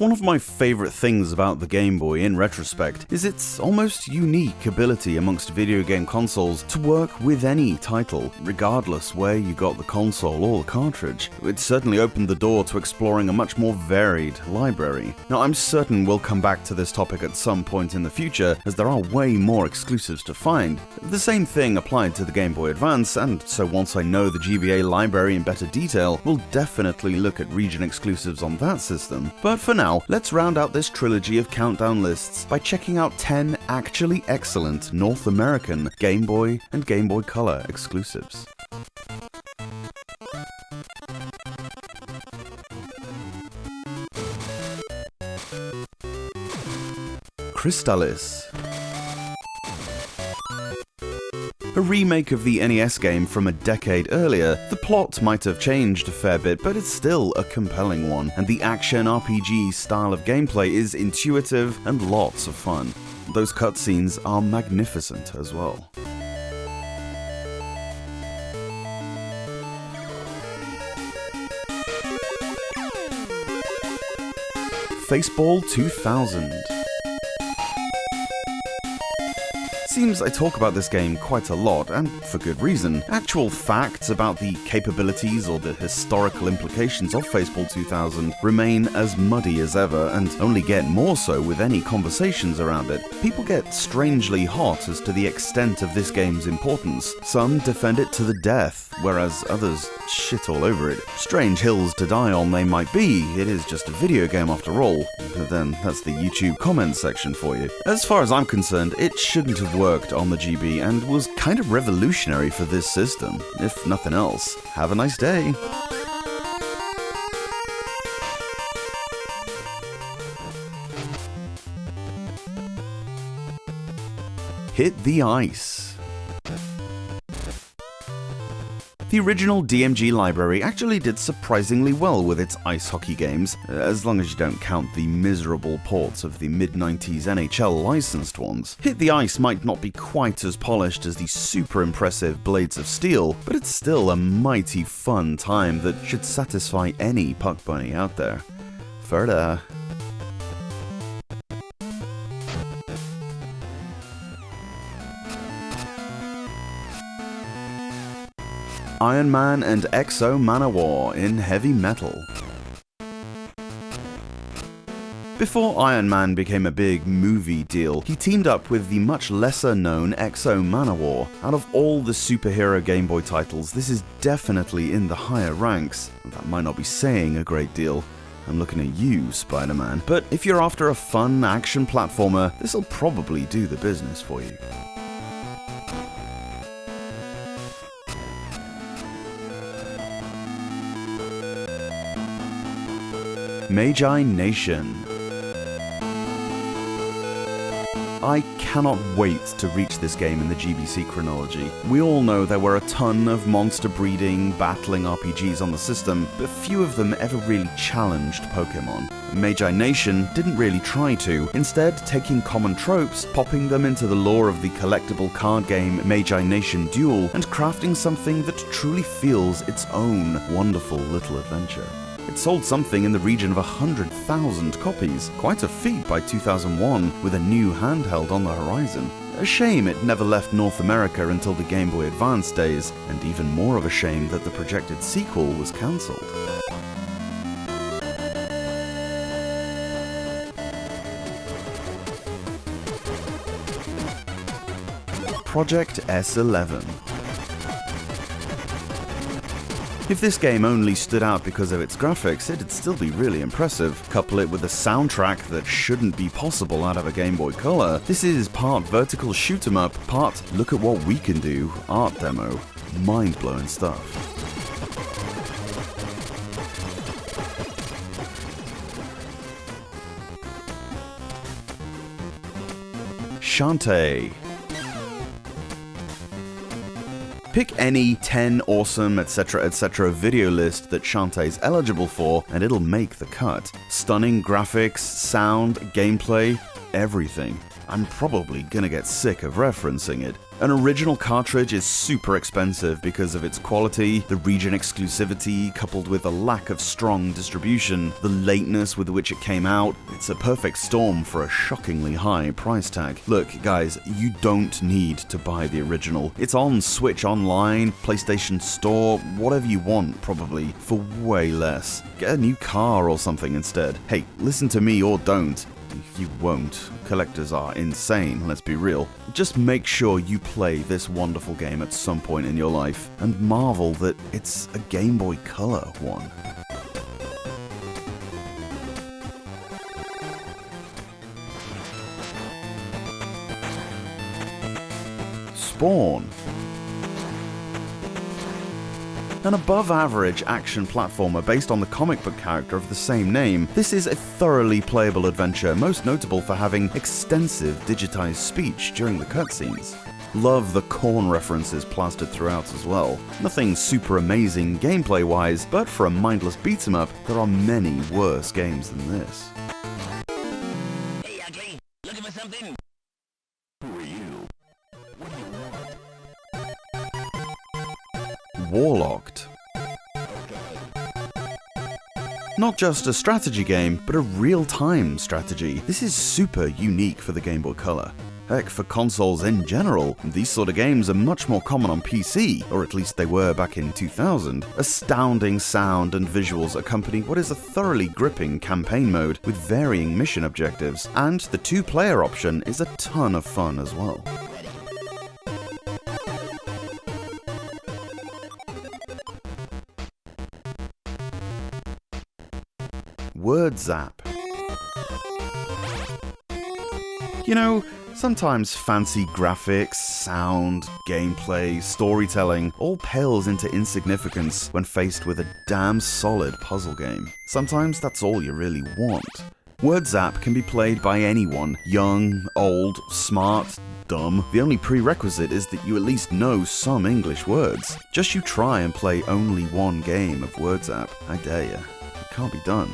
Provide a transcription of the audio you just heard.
One of my favourite things about the Game Boy in retrospect is its almost unique ability amongst video game consoles to work with any title, regardless where you got the console or the cartridge. It certainly opened the door to exploring a much more varied library. Now, I'm certain we'll come back to this topic at some point in the future, as there are way more exclusives to find. The same thing applied to the Game Boy Advance, and so once I know the GBA library in better detail, we'll definitely look at region exclusives on that system. But for now, let's round out this trilogy of countdown lists by checking out 10 actually excellent North American Game Boy and Game Boy Color exclusives. Crystallis. A remake of the NES game from a decade earlier, the plot might have changed a fair bit, but it's still a compelling one, and the action RPG style of gameplay is intuitive and lots of fun. Those cutscenes are magnificent as well. Faceball 2000. Seems I talk about this game quite a lot, and for good reason. Actual facts about the capabilities or the historical implications of Faceball 2000 remain as muddy as ever, and only get more so with any conversations around it. People get strangely hot as to the extent of this game's importance. Some defend it to the death, whereas others shit all over it. Strange hills to die on they might be, it is just a video game after all. But then that's the YouTube comments section for you. As far as I'm concerned, it shouldn't have worked on the GB and was kind of revolutionary for this system, if nothing else. Have a nice day. Hit the Ice. The original DMG library actually did surprisingly well with its ice hockey games, as long as you don't count the miserable ports of the mid-90s NHL licensed ones. Hit the Ice might not be quite as polished as the super impressive Blades of Steel, but it's still a mighty fun time that should satisfy any puck bunny out there. Further. Iron Man and Exo Manowar in heavy metal. Before Iron Man became a big movie deal, he teamed up with the much lesser known Exo Manowar. Out of all the superhero Game Boy titles, this is definitely in the higher ranks. That might not be saying a great deal. I'm looking at you, Spider-Man. But if you're after a fun action platformer, this'll probably do the business for you. Magi Nation. I cannot wait to reach this game in the GBC chronology. We all know there were a ton of monster breeding, battling RPGs on the system, but few of them ever really challenged Pokemon. Magi Nation didn't really try to, instead taking common tropes, popping them into the lore of the collectible card game Magi Nation Duel, and crafting something that truly feels its own wonderful little adventure. It sold something in the region of 100,000 copies, quite a feat by 2001 with a new handheld on the horizon. A shame it never left North America until the Game Boy Advance days, and even more of a shame that the projected sequel was cancelled. Project S11. If this game only stood out because of its graphics, it'd still be really impressive. Couple it with a soundtrack that shouldn't be possible out of a Game Boy Color. This is part vertical shoot 'em up, part look at what we can do art demo. Mind-blowing stuff. Shantae. Pick any 10 awesome etc video list that Shantae's eligible for and it'll make the cut. Stunning graphics, sound, gameplay, everything. I'm probably gonna get sick of referencing it. An original cartridge is super expensive because of its quality, the region exclusivity, coupled with a lack of strong distribution, the lateness with which it came out. It's a perfect storm for a shockingly high price tag. Look, guys, you don't need to buy the original. It's on Switch Online, PlayStation Store, whatever you want, probably, for way less. Get a new car or something instead. Hey, listen to me or don't. You won't. Collectors are insane, let's be real. Just make sure you play this wonderful game at some point in your life, and marvel that it's a Game Boy Color one. Spawn. An above-average action platformer based on the comic book character of the same name, this is a thoroughly playable adventure, most notable for having extensive digitized speech during the cutscenes. Love the corn references plastered throughout as well. Nothing super amazing gameplay-wise, but for a mindless beat-em-up, there are many worse games than this. Hey, ugly, looking for something? Who are you? What do you want? Warlocked. Not just a strategy game, but a real-time strategy. This is super unique for the Game Boy Color. Heck, for consoles in general, these sort of games are much more common on PC, or at least they were back in 2000. Astounding sound and visuals accompany what is a thoroughly gripping campaign mode with varying mission objectives, and the two-player option is a ton of fun as well. Word Zap. You know, sometimes fancy graphics, sound, gameplay, storytelling all pales into insignificance when faced with a damn solid puzzle game. Sometimes that's all you really want. Word Zap can be played by anyone, young, old, smart, dumb. The only prerequisite is that you at least know some English words. Just you try and play only one game of Word Zap, I dare ya. It can't be done.